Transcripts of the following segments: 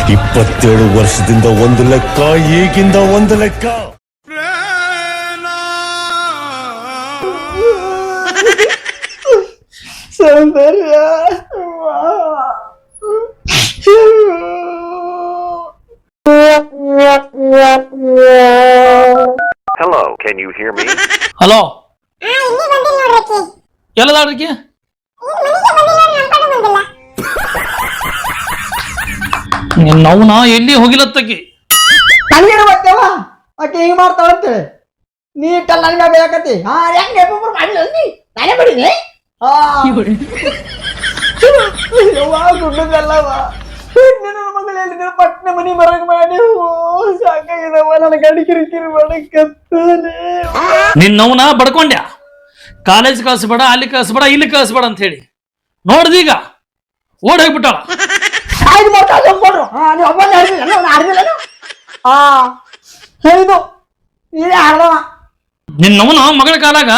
27 ವರ್ಷದಿಂದ ಒಂದು ಲೆಕ್ಕ, ಈಗಿಂದ ಒಂದು ಲೆಕ್ಕ. Soundarya Hello, can you hear me? Hello ಎಲ್ಲದಾಡ್ರಿಕಿ ನಾವು ಎಲ್ಲಿ ಹೋಗಿಲ್ಲತ್ತಕಿ ನನಗೇನು ಗೊತ್ತೇವ ಆಕೆ ಹಿಂಗ್ ಮಾಡ್ತಾಳ ಅಂತೇಳಿ ನೀಟಲ್ಲ ನನಗೆ ಬೇಕತಿ ಹೆಂಗೆ ಮಾಡಿಲ್ಲ ನೀ ನಾನೇ ಮಾಡಿನಿ ಗುಡ್ಡದಲ್ಲವ ನನ್ನ ಮಗಳಲ್ಲಿ ಪಟ್ನ ಮನಿ ಬರಕ್ ಮಾಡಿ ಸಾಕಾಗಿದವ ನನ್ನ ಗಡಿ ಕಿರಿಕಿರಿ ಮಾಡಕತ್ತಾನೆ. ನಿನ್ನವನ ಬಡ್ಕೊಂಡ್ಯಾ ಕಾಲೇಜ್ ಕಳಿಸ್ಬೇಡ, ಅಲ್ಲಿ ಕಳಿಸ್ಬೇಡ, ಇಲ್ಲಿ ಕಳಿಸ್ಬೇಡ ಅಂತ ಹೇಳಿ ನೋಡ್ದೀಗ ಓಡ್ ಹೋಗ್ಬಿಟ್ಟಾಳ. ಆಯ್ತು ಮಾಡ್ತಾ ಕೊಡ್ರು ನೀವು ಒಬ್ಬ ಆಡ್ದಿಲ್ಲ ಹೇಳಿದು ನೀನೇ ಆಡ್ದವ. ನಿನ್ನವನ ಮಗಳ ಕಾಲಾಗ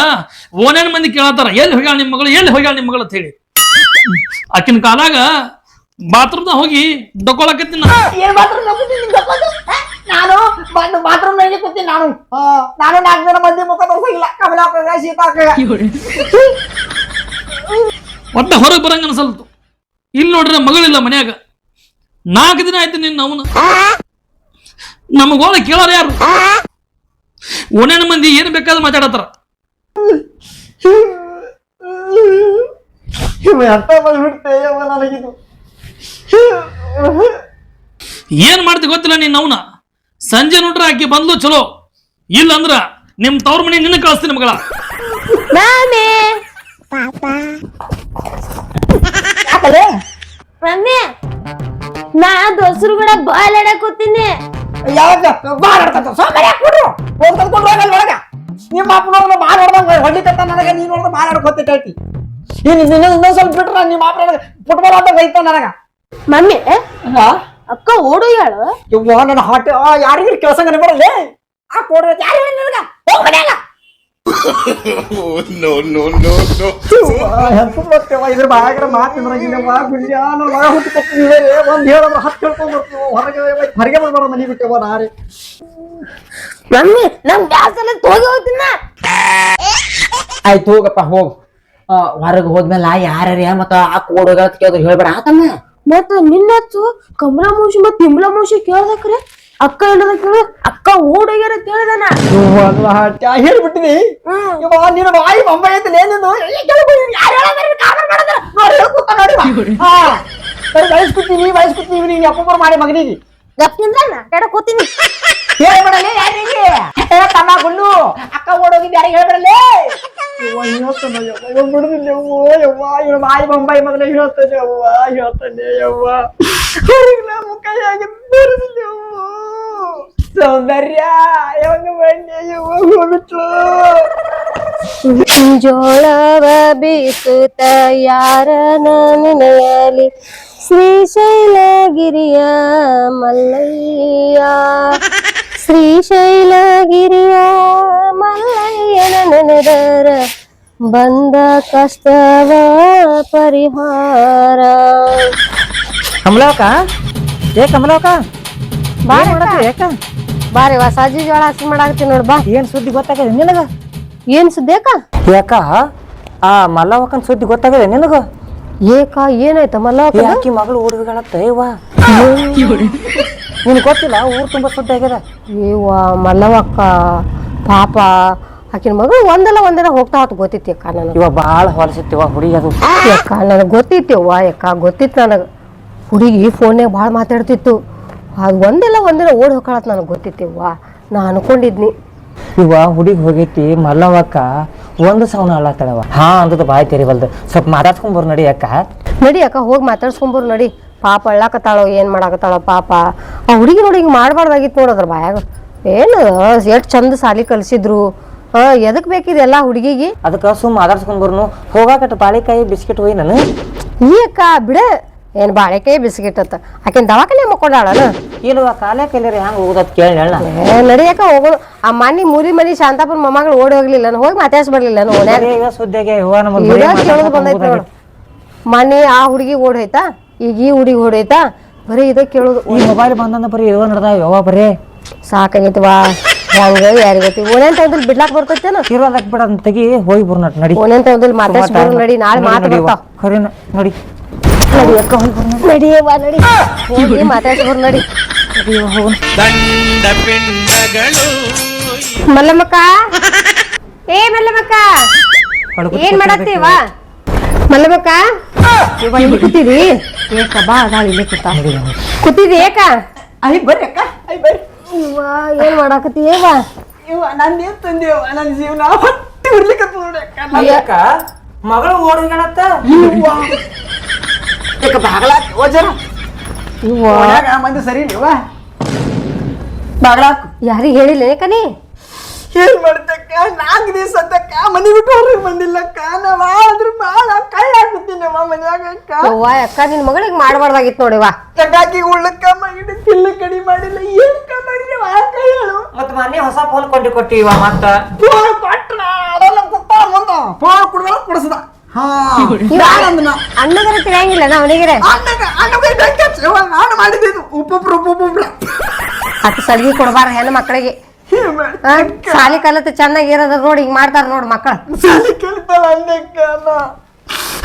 ಓನೇನ್ ಮಂದಿ ಕೇಳತ್ತಾರ ಎಲ್ಲಿ ಹೋಗ್ಯಾಳ ನಿಮ್ಮ ಮಗಳು, ಎಲ್ಲಿ ಹೋಗ್ಯಾಳ ನಿಮ್ಮ ಮಗಳು ಅಂತ ಹೇಳಿ. ಆಕಿನ ಕಾಲಾಗ ಬಾತ್ರೂಮ್ನ ಹೋಗಿ ಡೊಕ್ಕೊಳಕತ್ತೀನಿ ಏನ್ ಬಾತ್ರೂಮ್ ನಾನು ಬಾತ್ರೂಮ್ ನಾಗೆ ಕೂತೀನಿ. ನಾನು 4 ಜನ ಮಂದಿ ಮುಖ ತೋರ್ಸಂಗಿಲ್ಲ. ಕಮಲಾಕ ಸೀತಾಕ ಒಟ್ಟ ಹೊರಗೆ ಬರಂಗ ಅನ್ಸಲ್ತು. ಇಲ್ಲಿ ನೋಡ್ರೆ ಮಗಳಿಲ್ಲ ಮನ್ಯಾಗ. 4 ದಿನ ಆಯ್ತು ನಿನ್ನ ಅವನು. ನಮಗೋಳ ಕೇಳಾರ ಯಾರು? ಓನೇನ ಮಂದಿ ಏನ್ ಬೇಕಾದ್ರೂ ಮಾತಾಡತ್ತಾರ. ಅರ್ಥ ಮಾಡ್ಬಿಡ್ತೆ ನನಗಿದು. ಏನ್ ಮಾಡ್ತಿ ಗೊತ್ತಿಲ್ಲ ನಿನ್ನ ಅವನ. ಸಂಜೆ ನೋಡ್ರ ಆಕಿ ಬಂದ್ಲು ಚಲೋ, ಇಲ್ಲ ಅಂದ್ರ ನಿಮ್ ತವ್ರ ಮನೆ ನಿನ್ನ ಕಳಿಸ್ತೀನಿ ಮಗಳ. ಮಮ್ಮಿ ನಾ ದೋಸ್ರು ಕೂಡ ಬಾಲ್ ಆಡಕ್ ಕೂತೀನಿ. ನಿಮ್ಮ ಅಪ್ಪ ನೋಡಿದ್ರೆ ಬಾಲ್ ಹೊಡೆದಂಗ ಹೊಡಿಕತ್ತ ನನಗ. ನೀನ್ ನೋಡಿದ್ರೆ ಬಾಲ್ ಆಡ್ಕೊತೈತಿ. ಇನ್ನೊಂದ್ ಸ್ವಲ್ಪ ಬಿಟ್ರ ನಿಮ್ಮ ಅಪ್ಪ ಫುಟ್ಬಾಲ್ ಆಡ್ದಂಗ ಐತ ನನಗ. ಮಮ್ಮಿ ಅಕ್ಕ ಓಡೋಗ್ಯಾಳು. ಇವ್ವ ನನ್ನ ಹಾಟ್ ಯಾರಿಗ ಕೆಲಸ ಬರಲ್ಲ. ಆ ಕೊಡ್ರ ಯಾರು ನನಗ ಹೋಗ್ ಮನ್ಯಾಗ. No, no, no, no. ಇದ್ರ ಬಾಯಾಗ್ರ ಮಾತಿದ್ರಂಗಿಲ್ಲವ್ವ. ಗುಂಡ್ಯ ನನ್ನ ಮಗ ಹುಟ್ಟಿಕೊಟ್ಟಿದ್ದೀವಿ. ಒಂದ್ ಹೇಳಿದ್ರೆ 10 ಹೇಳ್ಕೊಂಡ್ ಬರ್ತೀವ. ಹೊರಗೆ ಬರ್ಬಾರ ಮನಿ ಬಿಟ್ಟೇವ ನಾರೇ. ಮಮ್ಮಿ ನಮ್ ಗ್ಯಾಸ್ ಎಲ್ಲ ತೋಗಿ ಹೋಗ್ತೀನ. ಆಯ್ತು ಹೋಗಪ್ಪ ಹೋಗ್. ಹೊರಗೆ ಹೋದ್ಮೇಲೆ ಯಾರ್ಯಾರ ಮತ್ತ ಆ ಕೋಡೋಗ ಕೇಳಿದ್ರು ಹೇಳ್ಬೇಡ ಆತಮ್ಮ. ಮತ್ತ ನಿನ್ನಚ್ಚು ಕಮಲಾ ಮೌಸಿ ಮತ್ ತಿಮ್ಲಾ ಮೌಸಿ ಕೇಳ್ದಕ್ರೆ ಅಕ್ಕ ಏನದ ಕೇಳ ಅಕ್ಕ ಓಡೋಗ್ಯಾರ ಕೇಳ್ದಾನ. ಹೇಳ್ಬಿಟ್ಟಿನಿ. ನೀನು ಬಾಯಿ ಬೊಂಬೈ ಐತಿ ಬಯಸ್ಕೊತೀವಿ. ನೀನ್ ಅಪ್ಪ ಮಾಡಿ ಮಗನಿಗೆ ಗಪ್ಪ ಕೂತೀನಿ. ಹೇಳ್ಬಿಡಲೇ ಯಾರಿಗೆ ತಮ್ಮ ಗುಳ್ಳು ಅಕ್ಕ ಓಡೋಗಿದ್ದು ಯಾರಿಗೆ ಹೇಳ್ಬಿಡಲೇ. ಇವನು ಬಾಯಿ ಬೊಂಬಾಯಿ ಮೊದಲೇ ಹೇಳ್ತಾನೆ ಅವ್ವ ಹೇಳ್ತಾನೆ ಯವ್ವ. ನಮ್ಮ ಕೈಯಾಗಿ ಸೌಂದರ್ಯ ಹೋಗ್ಬಿಟ್ಲು. ಜೋಳವ ಬೀಸುತ್ತ ಯಾರ ನೆನೆಯಲಿ ಶ್ರೀಶೈಲಗಿರಿಯ ಮಲ್ಲಯ್ಯ. ಶ್ರೀಶೈಲಗಿರಿಯ ಮಲ್ಲಯ್ಯನ ನೆನೆದರ ಬಂದ ಕಷ್ಟವ ಪರಿಹಾರ. ಕಮಲಕ್ಕ ಕಮಲಕ್ಕ ಬಾರಿ ಸಾಜಿ ಜೋಳ ಹಸಿ ಮಾಡಾಕತ್ತೀನಿ ನೋಡ್. ಬಾ ಏನ್ ಸುದ್ದಿ ಗೊತ್ತಾಗದೆ ನಿನಗ? ಏನ್ ಸುದ್ದಿ ಅಕ್ಕ? ಯಾಕ ಆ ಮಲ್ಲವಕ್ಕನ್ ಸುದ್ದಿ ಗೊತ್ತಾಗದೆ ನಿನಗ? ಏಕ ಏನಾಯ್ತ ಮಲ್ಲವಕ್ಕ? ಆಕಿ ಮಗಳು ಓಡುಗಳತ್ತ ಏವ ನಿನ್ ಗೊತ್ತಿಲ್ಲ? ಊರ್ ತುಂಬಾ ಸುದ್ದಿ ಆಗ್ಯದ. ಏವ ಮಲ್ಲವಕ್ಕ ಪಾಪ ಆಕಿನ ಮಗಳು ಒಂದಲ್ಲ ಹೋಗ್ತಾ ಹೊತ್ತು ಗೊತ್ತಿತ್ತು ಅಕ್ಕ. ನನಗೆ ಇವ ಬಾಳ ಹೊಲಸಿತ್ತಿವ ಹುಡುಗಿ ಅದು. ಅಕ್ಕ ನನಗೆ ಗೊತ್ತಿತ್ತವ್ವ ಅಕ್ಕ ಗೊತ್ತಿತ್ತು. ನನಗೆ ಹುಡುಗಿ ಫೋನ್ಯಾಗ ಭಾಳ ಮಾತಾಡ್ತಿತ್ತು. ಅದು ಒಂದಿನ ಓಡಿ ಹೋಗ್ಕೊಳತ್ ನನಗೆ ಗೊತ್ತಿತ್ತಿವ್ವ. ನಾ ಅನ್ಕೊಂಡಿದ್ನಿ ಇವ ಹುಡುಗಿ ಹೋಗೈತಿ ಮಲ್ಲವಕ್ಕ ಒಂದು ಸೌನ ಅಳ್ಳತ್ತಳವ. ಅಂದದ ಬಾಯಿ ತೆರಿವಲ್ದು. ಸ್ವಲ್ಪ ಮಾತಾಡ್ಸ್ಕೊಂಬರ್ ನಡಿ ಅಕ್ಕ. ನಡಿ ಅಕ್ಕ ಹೋಗಿ ಮಾತಾಡ್ಸ್ಕೊಂಬರು ನಡಿ. ಪಾಪ ಅಳ್ಳಾಕತ್ತಾಳೋ ಏನ್ ಮಾಡಾಕತ್ತಾಳೋ ಪಾಪ. ಆ ಹುಡುಗಿ ನೋಡಿ ಹಿಂಗೆ ಮಾಡಬಾರ್ದಾಗಿತ್ತು ನೋಡದ್ರ ಬಾಯಾಗ. ಏನು ಎಷ್ಟು ಚಂದ ಸಾಲಿ ಕಲಿಸಿದ್ರು. ಎದಕ್ ಬೇಕಿದೆಲ್ಲ ಹುಡುಗಿಗೆ? ಅದಕ್ಕೆ ಸುಮ್ಮ ಮಾತಾಡ್ಸ್ಕೊಂಬರ್ನು. ಹೋಗಾಕಟ್ಟು ಬಾಳೆಕಾಯಿ ಬಿಸ್ಕಿಟ್ ಹೋಗಿ ನಾನು ಈ ಅಕ್ಕ ಬಿಡ. ಏನ್ ಬಾಳೆಕಾಯಿ ಬಿಸ್ಕಿಟ್ ಅತ್ತ ಆಕಿನ ದವಾಖಾನೆ ಮಕ್ಕೊಂಡಾಳನ ಇಲ್ವಾ? ಕಾಲೇ ಕೈಲಿ ಹೆಂಗ್ ಹೋಗೋದ್ ಕೇಳಿ ನಡಿಯಕ ಹೋಗೋದು. ಆ ಮನಿ ಮೂರಿ ಮನಿ ಶಾಂತಾಪುರ ಮೊಮ್ಮಗಳು ಓಡಿ ಹೋಗ್ಲಿಲ್ಲ ಹೋಗಿ ಮಾತಾಡ್ಸ್ಬರ್ಲಿಲ್ಲ ಸುದ್ದಿಗೆ ಕೇಳೋದು ಬಂದೈತಿ ನೋಡು. ಮನೆ ಆ ಹುಡುಗಿ ಓಡೋಯ್ತಾ, ಈಗ ಈ ಹುಡುಗಿ ಓಡೋಯ್ತಾ. ಬರೀ ಇದ ಕೇಳೋದು. ಈ ಮೊಬೈಲ್ ಬಂದಂದ ಬರೀ ಇವ ನಡ್ದಾವ ಯಾವ ಬರೀ ಸಾಕಾಗೈತಿವಾ. ಹೆಂಗ ಯಾರಿಗೈತಿ ಓನೇನ್ ಟೈಮ್ದಲ್ಲಿ ಬಿಡ್ಲಾಕ್ ಬರ್ತೈತೇನ? ಇರೋದಕ್ ಬಿಡ ತೆಗಿ ಹೋಗಿ ಬರ್ ನಡಿ. ಓನೇನ್ ಟೈಮ್ದಲ್ಲಿ ಮಾತಾಡ್ಸಿ ಬರು ನಡಿ. ನಾಳೆ ಮಾತು ಬರ್ತಾವ. ಖರೇನ ನೋಡಿ ನಡಿ ಅಕ್ಕ ಹೋಗಿ ಬರು ನಡಿಯವ್ವ ನಡಿ. ಹೋಗಿ ಮಾತಾಡ್ಸಿ ಬರು ನಡಿ. ಮಲ್ಲಮ್ಮಕ್ಕ ಏ ಮಲ್ಲಮ್ಮಕ್ಕ ಏನ್ ಮಾಡತ್ತೀವ? ಮಲ್ಲಮ್ಮಕ್ಕ ಇಲ್ಲಿ ಕೂತಿದಿ? ಏಕ ಬಾ ಅದಾಳ ಇಲ್ಲಿ ಕೂತಿದಿ ಏಕ? ಅಲ್ಲಿ ಬರ್ರಿ ಅಕ್ಕ ಅಲ್ಲಿ ಬರ್ರಿ. ಏನ್ ಮಾಡಾಕತ್ತಿ ಏವ? ನಾನು ಏನ್ ತಂದೇವ ನನ್ನ ಜೀವನ ಹೊಟ್ಟಿ ಉರ್ಲಿಕ್ಕತ್ತ ನೋಡಿ ಅಕ್ಕ. ಮಗಳು ಓಡ್ಗಣತ್ತ ಬಾಗ್ಲಾಕ ಓಜರ ಮಂದಿ ಸರಿ ಇಲ್ವ? ಬಾಗ್ಲಾಕ ಯಾರಿಗೆ ಹೇಳಿಲ್ಲ ಏಕ ನೀ? ಏನ್ ಮಾಡ್ತಕ್ಕ 4 ದಿವಸ ಅಂತಕ್ಕ ಮನೆ ಬಿಟ್ಟು ಹೊರಗೆ ಬಂದಿಲ್ಲಕ್ಕ. ನಾವ್ ಆದ್ರೂ ಬಾಳ ಕಳ್ಳ ಹಾಕುತ್ತೀನವ ಮನ್ಯಾಗ ಅಕ್ಕ. ಅವ್ವ ಅಕ್ಕ ನಿನ್ ಮಗಳಿಗೆ ಮಾಡ್ಬಾರ್ದಾಗಿತ್ತು ನೋಡಿವ. ಚಟಾಕಿ ಉಳ್ಳಕ್ಕ ಮಾಡಿ ತಿಲ್ಲ ಕಡಿ ಮಾಡಿಲ್ಲ. ಏನಕ್ಕ ಮಾಡಿದೀವ ಅಕ್ಕ ಹೇಳು? ಮತ್ತ ಮೊನ್ನೆ ಹೊಸ ಫೋನ್ ಕೊಟ್ಟಿವ ಮತ್ತ ಫೋನ್ ಕೊಟ್ರ ಅದೆಲ್ಲ ಗೊತ್ತ ಮುಂದ ಫೋನ್ ಕುಡ್ದ ಕುಡಿಸ್ದ. ಅಣ್ಣಗರ ತಿಳಿಯಂಗಿಲ್ಲ ನಾ ಅವನಿಗೆ. ನಾನು ಮಾಡಿದ್ದು ಉಪ್ಪೊಬ್ರು ಅಷ್ಟು ಸಲಿಗೆ ಕೊಡ್ಬಾರ ಹೆಣ್ಣು ಮಕ್ಕಳಿಗೆ. ಸಾಲಿ ಕಲತ್ ಚೆನ್ನಾಗಿ ಇರೋದ್ರ ನೋಡಿ ಹಿಂಗ್ ಮಾಡ್ತಾರ ನೋಡ್ ಮಕ್ಕಳ. ಸಾಲಿ ಕಲಿತಲ್ಲ ಅನ್ನಕ್ಕ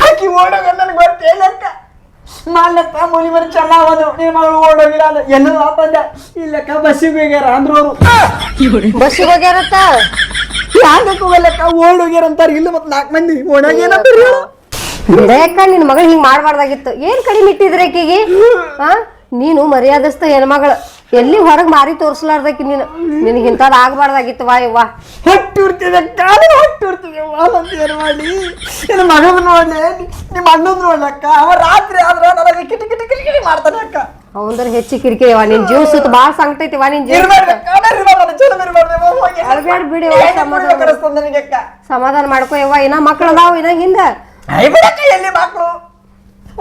ಆಕಿ ಓಡೋಗ ನನ್ಗೆ ಗೊತ್ತೇನಕ್ಕ. ಮಾಲಕ್ಕ ಮುನಿ ಬರೀ ಚೆನ್ನಾಗದು ನಿನ್ನ ಮಗಳು ಓಡೋಗಿಲ್ಲ ಅದ ಎಲ್ಲ ಬಂದ ಇಲ್ಲಕ್ಕ ಬಸ್ಸಿಗೆ ಹೋಗ್ಯಾರ ಅಂದ್ರು ಅವರು. ಬಸ್ಸಿಗೆ ಹೋಗ್ಯಾರತ್ತ ಯಾಕೆ ಹೋಗಲ್ಲಕ್ಕ ಓಡೋಗ್ಯಾರ ಅಂತಾರ. ಇಲ್ಲ ಮತ್ 4 ಮಂದಿ ಓಡೋಗ್ಯಾರ ಬಿಡಕ್ಕ ನಿನ್ ಮಗಳು ಹಿಂಗ್ ಮಾಡ್ಬಾರ್ದಾಗಿತ್ತು. ಏನ್ ಕಡಿಮೆ ಇಟ್ಟಿದ್ರೆ ಆಕಿಗೆ? ನೀನು ಮರ್ಯಾದಸ್ತ ಹೆಣ್ಮಗಳು ಎಲ್ಲಿ ಹೊರಗ್ ಮಾರಿ ತೋರ್ಸಲಾರ್ದಕ್ಕಿ ನೀನು. ನಿನಗೆ ಇಂಥದ್ದು ಆಗ್ಬಾರ್ದಾಗಿತ್ತು ವಾ ಇವ್ವ. ಹೊಟ್ಟಿ ಉರ್ತಿದೆ ಹೊಟ್ಟಿ ಉರ್ತಿದೆ ಏನು ಮಾಡಿ ನಿನ್ನ ಮಗನ ನೋಡ್ಲಿ ನಿಮ್ಮ ಅಣ್ಣನ ನೋಡ್ಲಕ್ಕ. ಅವ ರಾತ್ರಿ ಆದ್ರ ನನಗೆ ಕಿಟಿ ಕಿಟಿ ಕಿಟಿ ಕಿಟಿ ಮಾಡ್ತಾನೆ ಅಕ್ಕ. ಅವಂದ್ರ ಹೆಚ್ಚು ಕಿರಿಕಿರಿವ ನಿನ್ ಜೀವ ಸುತ್ತ ಬಾಳ ಸಂಕಟೈತಿವ ನಿನ್ ಜೀವ. ಬಿಡಿ ಸಮಾಧಾನ ಮಾಡ್ಕೋ ಯವ್ವ. ಇನ್ನ ಮಕ್ಳು ಅದಾವ ಇನ್ನ ಹಿಂದ. ಎಲ್ಲಿ ಮಕ್ಕಳು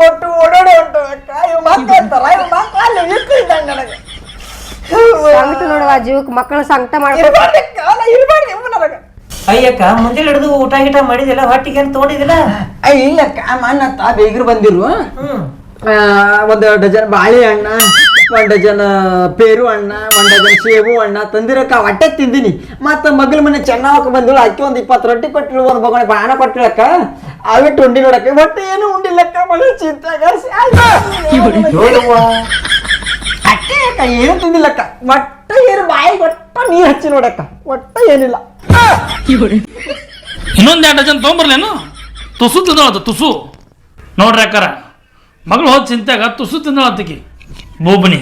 ಒಟ್ಟು ಓಡೋಡೆ ಉಂಟು ಅಕ್ಕ. ಇವ್ ಮಕ್ಕಳು ಅಂತಾರ ಇವ್ ಮಕ್ಕಳು ಅಲ್ಲಿ ಇರ್ತಿದ್ದಂಗ ನನಗೆ ಸಂಕಟ ನೋಡುವ ಜೀವಕ್ ಮಕ್ಕಳ ಸಂಕಟ ಮಾಡ್ಕೊ. ನನಗೆ ಅಯ್ಯಕ್ಕ ಮುಂಜಾನೆ ಹಿಡಿದು ಊಟ ಗೀಟ ಮಾಡಿದಿಲ್ಲ ಹೊಟ್ಟಿಗೆ ಅಂತ ತಗೊಂಡಿದಿಲ್ಲ? ಇಲ್ಲಕ್ಕ ಮನ್ನತ್ತ ಬೇಗರು ಬಂದಿರು. 1 ಡಜನ್ ಬಾಳೆ ಹಣ್ಣ, 1 ಡಜನ್ ಪೇರು ಹಣ್ಣ, 1 ಡಜನ್ ಸೇಬು ಹಣ್ಣ ತಂದಿರಕ್ಕ ಹೊಟ್ಟೆ ತಿಂದಿನಿ. ಮತ್ತ ಮಗ್ಲ ಮನೆ ಚೆನ್ನಾಗ ಬಂದಿಳು. ಅಕ್ಕಿ 20 ರೊಟ್ಟಿ ಕೊಟ್ಟಿಳು, 1 ಬಗಣೆ ಬಾಣ ಕೊಟ್ಟಿಳಕ್ಕ. ಅವಿಟ್ಟು ಉಂಡಿ ನೋಡಕ್ಕ ಹೊಟ್ಟೆ ಏನು ಉಂಡಿಲ್ಲಕ್ಕ. ಮಗಳು ಚಿಂತಾಗ ಅಟ್ಟೆ ಅಕ್ಕ ಏನು ತಿಂದಿಲ್ಲಕ್ಕ. ಒಟ್ಟ ಏನು ಬಾಯಿ ಒಟ್ಟ ನೀರ್ ಹಚ್ಚಿ ನೋಡಕ್ಕ. ಒಟ್ಟ ಏನಿಲ್ಲ. ಇನ್ನೊಂದ್ 2 ಡಜನ್ ತೊಗೊಂಬರ್ಲೇನು? ತುಸು ತಿಂದಳತ್ತ ತುಸು. ನೋಡ್ರಿ ಅಕ್ಕಾರ ಮಗಳು ಹೋದ್ ಚಿಂತೆಗ ತುಸು ತಿಂದಳತ್ತಕಿ ಬೋಬನಿ.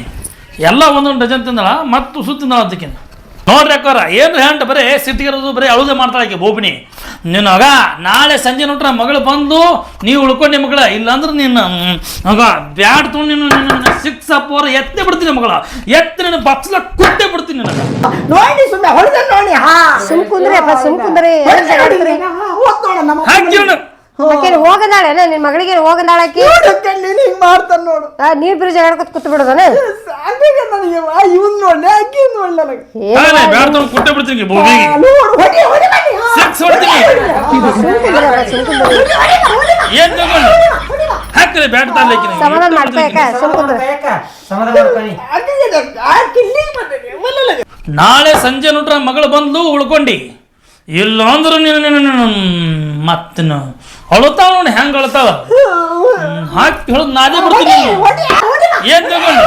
ಎಲ್ಲ 1 ಡಜನ್ ತಿಂದಳ ಮತ್ತು ತುಸು ತಿಂದಳತ್ತಕಿ. ನೋಡ್ರಿ ಅಕ್ಕಾರ ಏನು ಹ್ಯಾಂಡ್ ಬರೀ ಸಿಟ್ಟಿಗಿರೋದು ಬರೀ ಅಳುದೇ ಮಾಡ್ತಾಳಕ್ಕೆ ಬೋಬನಿ. ನೀನು ಆಗ ನಾಳೆ ಸಂಜೆ ನೋಡ್ರ ಮಗಳು ಬಂದು ನೀವು ಉಳ್ಕೊಂಡೆ ಮಗಳ. ಇಲ್ಲಾಂದ್ರೆ ನೀನು ಆಗ ಬ್ಯಾಟ್ ತೊಗೊಂಡು ನೀನು 6 4 ಎತ್ತೇ ಬಿಡ್ತೀನಿ ಮಗಳ. ಎತ್ತಿ ನೀನು ಬಕ್ಸ್ಲ ಕುಟ್ಟೆ ಬಿಡ್ತೀನಿ ನನಗೆ. ನೋಡಿ ಸುಮ್ಮನೆ ಹೊಡೆದ ನೋಡಿ. ಸುಮ್ ಕುಂದ್ರಿ ಅಪ್ಪ ಸುಮ್ ಕುಂದ್ರಿ. ಹೋಗದಾಳೆ ನಿನ್ ಮಗಳಿಗೆ ಹೋಗದಾಳ ಆಕಿ. ಹಿಂಗ್ ಮಾಡ್ತಾನ ನೋಡು. ನೀರ್ ಬ್ರಿಜ್ ಆಡ್ಕೊತ ಕೂತ್ ಬಿಡೋದನ. ನನಗೆ ಇವನ್ ನೋಡ್ಲಿ ಆಕಿ ನೋಡ್ಲಿ ನನಗೆ. ಬ್ಯಾಟ್ ತೊಗೊಂಡು ಕುಟ್ಟೆ ಬಿಡ್ತೀನಿ ಬೋಬಿಗೆ. ಏನ್ ತಗೊಂಡು ಹಾಕ್ರಿ ಬ್ಯಾಟ್ ತರ್ಲಿಕ್ಕೆ ಸಮಾಧಾನ ಮಾಡ್ಬೇಕ ಸುಮ್ ಕುಂದ್ರ. ನಾಳೆ ಸಂಜೆ ನೋಡ್ರ ಮಗಳು ಬಂದು ಉಳ್ಕೊಂಡಿ. ಇಲ್ಲ ಅಂದ್ರೆ ನೀನು ಮತ್ತೆ ಅಳುತ್ತಾವ ನೋಡಿ ಹೆಂಗ್ ಅಳುತ್ತಾವ. ಹಾಕಿ ಹೇಳದ್ ನಾನೇ ಬರ್ತೀನಿ. ಏನ್ ತಗೊಂಡು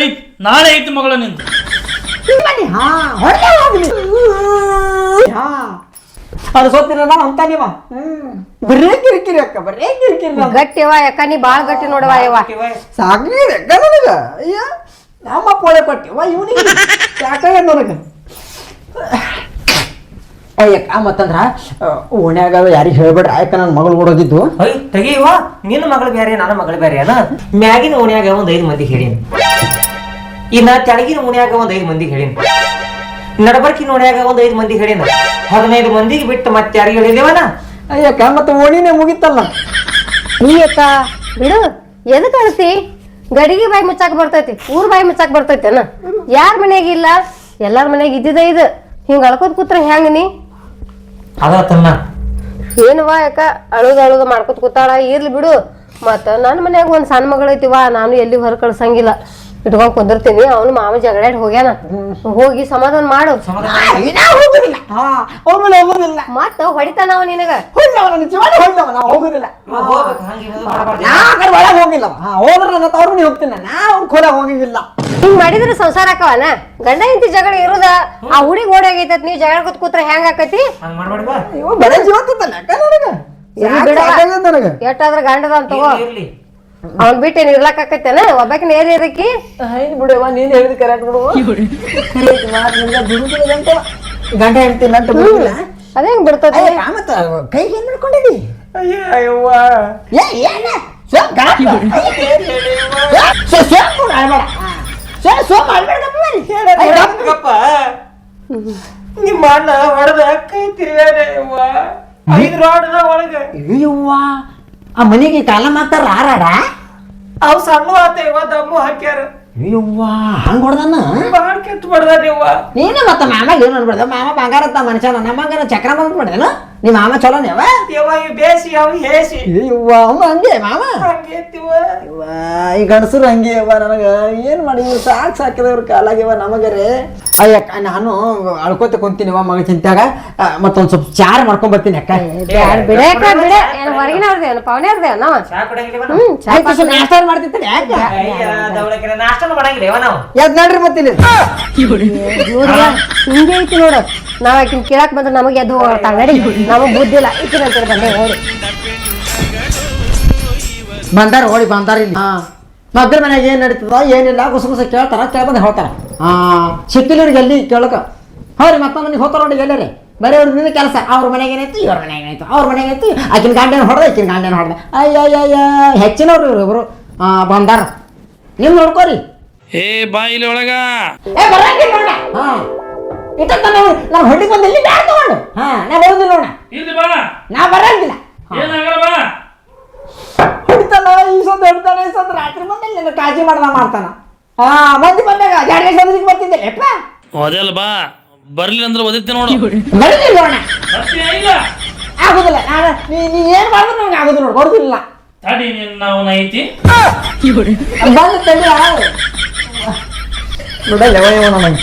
ಐತ್ ನಾಳೆ ಐತಿ ಮಗಳ ನಿಂತು. ಅದು ಸೋತಿರ ಅಂತ ನೀವ ಬರೇ ಕಿರಿಕಿರಿ ಅಕ್ಕ. ಬರೇ ಕಿರಿಕಿರಿ ಗಟ್ಟಿವ ಯಾಕ ನೀ ಬಾಳ ಗಟ್ಟಿ ನೋಡವ ಯವ್ವ. ಸಾಕಿದೆ ನನಗ. ಅಯ್ಯ ನಮ್ಮ ಪೋಳೆ ಕೊಟ್ಟಿವ ಇವನಿಗೆ ಯಾಕಾಗ ನನಗೆ. ಅಯ್ಯಕ್ಕ ಮತ್ತಂದ್ರ ಓಣ್ಯಾಗ ಯಾರಿಗೆ ಹೇಳ್ಬೇಡ್ರಿ. ಆಯ್ಕ ನನ್ನ ಮಗಳು ಓಡೋಗಿದ್ದು. ತೆಗಿವ ನಿನ್ನ ಮಗಳು ಬೇರೆ ನನ್ನ ಮಗಳು ಬೇರೆ ಅದ. ಮ್ಯಾಗಿನ ಓಣ್ಯಾಗ 5 ಮಂದಿಗೆ ಹೇಳೀನಿ. ಇನ್ನ ತೆಳಗಿನ ಓಣ್ಯಾಗ 5 ಮಂದಿಗೆ ಹೇಳೀನಿ. ನಡಬರ್ಕಿ ನೋಡ್ಯಾಗ 5 ಮಂದಿಗೆ ಹೇಳೀನಿ. 15 ಮಂದಿಗೆ ಬಿಟ್ಟು ಮತ್ತೆ ಯಾರಿಗೆ ಹೇಳಿದೇವನ? ಅಯ್ಯಕ್ಕ ಮತ್ತೆ ಓಣಿನೇ ಮುಗಿತಲ್ಲ. ನೀ ಅಕ್ಕ ಬಿಡು ಎದಕ್ ಅಳ್ತಿ? ಗಡಿಗೆ ಬಾಯಿ ಮುಚ್ಚಾಕ್ ಬರ್ತೈತಿ, ಊರ್ ಬಾಯಿ ಮುಚ್ಚಾಕ್ ಬರ್ತೈತೆನ? ಯಾರ ಮನ್ಯಾಗ ಇಲ್ಲ ಎಲ್ಲಾರ ಮನ್ಯಾಗ ಇದ್ದಿದ ಇದು. ಹಿಂಗ ಅಳ್ಕೋದ್ ಕೂತ್ರ ಹೆಂಗ ನೀ? ಅದನ್ನ ಏನವ್ವ ಯಾಕ ಅಳುದ ಮಾಡ್ಕೊತ ಕೂತಾಳ ಇರ್ಲಿ ಬಿಡು ಮತ್ತ ನನ್ನ ಮನ್ಯಾಗ ಒಂದ್ ಸಣ್ಣ ಮಗಳೈತಿವ ನಾನು ಎಲ್ಲಿ ಹೊರ ಕಳ್ಸಂಗಿಲ್ಲ ಇಟ್ಕೊಂಡ್ ಕುಂದಿರ್ತೀನಿ ಅವನು ಮಾಮ ಜಗಳಾಡಿ ಹೋಗ್ಯಾನ ಹೋಗಿ ಸಮಾಧಾನ ಮಾಡು ಹೋಗುದಿಲ್ಲ ಅವ್ರ ಮೇಲೆ ಹೋಗುದಿಲ್ಲ ಮತ್ತ ಹೊಡಿತಾನ ಅವ ನಿನಗ ಹೊಳ್ಳವನ ನಿಜವಾಗಿ ಹೊಳ್ಳವ ನಾವು ಹೋಗುದಿಲ್ಲ ಹೋಗ್ಬೇಕು ಹಂಗೆ ಮಾಡಬಾರ್ದು. ನಾ ಆ ಕಡೆ ಒಳಗೆ ಹೋಗಿಲ್ಲ ಹೋದ್ರ ನನ್ನ ತವ್ರ ಮನೆ ಹೋಗ್ತೀನಿ ನಾ ಅವ್ನ ಕೊಲ ಹೋಗಿಲ್ಲ ಹಿಂಗ್ ಮಾಡಿದ್ರೆ ಸಂಸಾರ ಆಕವನ ಗಂಡ ಹೆಂಡತಿ ಜಗಳ ಇರುದ ಆ ಹುಡುಗಿ ಓಡಾಗೈತತ್ ನೀವ್ ಜಗಳ ಕೂತ್ರೆ ಹೆಂಗ್ ಆಕತಿ ಹಂಗ್ ಮಾಡ್ಬೇಡಿ ಬಾ. ಇವ ಬೆಳೆ ಜೀವ ತಿಂತಲ್ಲ ನನಗೆ ಎಷ್ಟಾದ್ರ ಗಂಡದ ಅಂತ ತಗೋ ಇರ್ಲಿ ಅವ್ನ್ ಬಿಟ್ಟು ಏನ್ ಇರ್ಲಾಕ್ ಆಕೈತೇನ ಒಬ್ಬಾಕಿನ ಏರಿಯದಕ್ಕಿ ಹೈನ್ ಬಿಡುವ ನೀನ್ ಹೇಳಿದ್ ಕರೆಕ್ಟ್ ಬಿಡುವ ಗಂಟೆ ಹೇಳ್ತೀನಿ ಅಂತ ಬಿಡುದಿಲ್ಲ ಅದೇ ಹೆಂಗ್ ಬಿಡ್ತತಿ ಮತ್ತ ಕೈಗೆ ಏನ್ ಮಾಡ್ಕೊಂಡಿದಿ ಅಯ್ಯವ್ವ ಏನ ನಿಮ್ಮ ಅಣ್ಣ ಹೊಡೆದ ಕೈ ತಿರ್ಗಾಡೆ ಅವ್ವ 5 ರೋಡ್ದ ಒಳಗ ಅಯ್ಯವ್ವ ಆ ಮನೆಗೆ ಕಾಲ ಮಾಡ್ತಾರ ಆರಾಡ ಅವ್ ಸಣ್ಣ ಆತ ಇವ ದಮ್ಮು ಹಾಕ್ಯಾರ ಅಯ್ಯವ್ವ ಹಂಗ ಹೊಡ್ದಾನ ಬಾಳ್ ಕೆಟ್ಟ ಬಡ್ದಾನ ಇವ ನೀನು ಮತ್ತ ಮಾಮ ಏನ್ ಅನ್ಬಿಡ್ದ ಮಾಮ ಬಂಗಾರ ಅಂತ ಮನುಷ್ಯ ನಮ್ಮಂಗಾರ ಚಕ್ರ ಬಂದ್ಬಿಡ್ದೇನು ನಿಮ್ಮ ಮಾಮ ಚಲೋ ನೀವ ಇವ ಇವ್ ಬೇಸಿ ಅವ್ ಹೇಸಿ ಅಯ್ಯವ್ವ ಅವ್ನು ಹಂಗೆ ಮಾಮ ಹಂಗೇತಿವ ಈ ಗಂಡಸರು ಹಂಗೆ ಅವ್ವ ನನಗ ಏನ್ ಮಾಡಿ ಸಾಕಿದವ್ರ ಕಾಲಾಗಿವ ನಮಗರೆ ಅಯ್ಯಕ್ಕ ನಾನು ಅಳ್ಕೋತ ಕುಂತೀನಿವ ಮಗ ಚಿಂತ್ಯಾಗ ಮತ್ತೊಂದ್ ಸ್ವಲ್ಪ ಚಾರ್ ಮಾಡ್ಕೊಂಡ್ ಬರ್ತೀನಿ ಅಕ್ಕ ಬಿಡೇಕ ಬಿಡೆ ಏನ್ ಹೊರಗಿನವ್ರದೇ ಏನು ಪವನ್ಯಾರ್ದೇ ನಾವ ಚಾ ಕುಡಂಗಿಲ್ಲ ನಾಷ್ಟ ಮಾಡ್ತಿರ್ತೀನಿ ಯಾಕ ದವಳಕಿನ ನಾಷ್ಟನು ಮಾಡಂಗಿಲ್ಲ ಇವ ನಾವು ಎದ್ ನಡ್ರಿ ಮತ್ತಿಲ್ಲಿ ಹಿಂಗೆ ಐತಿ ನೋಡು ನಾವ್ ಆಕಿನ್ ಕೇಳಾಕ್ ಬಂದ್ರೆ ನಮಗೆ ಎದ್ದು ಹೋಗ್ತಾಳ ನಡಿ ನಮಗ್ ಬುದ್ಧಿ ಇಲ್ಲ ಈಕಿನ ಅಂತಾರೆ ಬಂದೆ ನೋಡಿ ಬಂದಾರ ಓಡಿ ಬಂದಾರ ಇಲ್ಲಿ ಮಗ್ರ ಮನೆಯಾಗ ಏನ್ ನಡೀತದ ಏನಿಲ್ಲ ಗುಸ ಗುಸ ಕೇಳ್ತಾರ ಕೇಳ್ಬಂದು ಹೇಳ್ತಾರ ಸಿಕ್ಕಿಲ್ಲವ್ರಿಗೆ ಎಲ್ಲಿ ಕೇಳಕ ಹೌರಿ ಮತ್ತೊಂದು ಮನೆಗೆ ಹೋಗ್ತಾರ ನೋಡಿ ಎಲ್ಲರಿ ಬರೀ ಅವ್ರದ್ದು ಕೆಲಸ ಅವ್ರ ಮನೆಗೆ ಏನಾಯ್ತು ಇವ್ರ ಮನೆಗೆ ಏನಾಯ್ತು ಅವ್ರ ಮನೆಗೆ ಆಯ್ತು ಆಕಿನ ಗಾಂಡೇನ ಹೊಡೆದ ಈಕಿನ ಗಾಂಡೇನ ಹೊಡೆದ ಅಯ್ಯ ಹೆಚ್ಚಿನವ್ರು ಇವ್ರು ಬಂದಾರ ನೀವು ನೋಡ್ಕೋರಿ ಏ ಬಾ ಇಲ್ಲಿ ಒಳಗ ಏ ಬರಂಗಿಲ್ಲ ನೋಡ ಇಟ್ಟ ನಾನು ಹೊಡಿಗೆ ಬಂದು ಎಲ್ಲಿ ಬ್ಯಾಡ ತಗೊಂಡು ನಾ ಬರೋದಿಲ್ಲ ನೋಡ ಇಲ್ಲಿ ಬಾ ನಾ ಬರಂಗಿಲ್ಲ ಏನಾಗಲ್ಲ ಬಾ ಹೊಡಿತಾನ ಈಸೊಂದು ಹೊಡಿತಾನ ಈಸೊಂದು ರಾತ್ರಿ ಬಂದಲ್ಲಿ ನಿನ್ನ ಕಾಳಜಿ ಮಾಡ್ತಾನ ಮಂದಿ ಬಂದಾಗ ಜಾಡಿಗೆ ಸೋದರಿಗೆ ಬರ್ತಿದ್ದೆ ಎಪ್ಪ ಓದಲ್ಲ ಬಾ ಬರ್ಲಿಲ್ಲ ಅಂದ್ರೆ ಓದಿರ್ತೀನಿ ನೋಡು ಬರಲಿಲ್ಲ ನೋಡ ಬರ್ತೀಯ ಇಲ್ಲ ಆಗುದಿಲ್ಲ ನಾನು ನೀ ಏನ್ ಮಾಡಿದ್ರು ನನಗೆ ಆಗುದಿಲ್ಲ ನೋಡು ಬರುದಿಲ್ಲ ತಡಿ ನಿನ್ನ ಅವನ ಐತಿ ಬಂದು ತಡಿ ನೋಡಲ್ಲ ನನಗೆ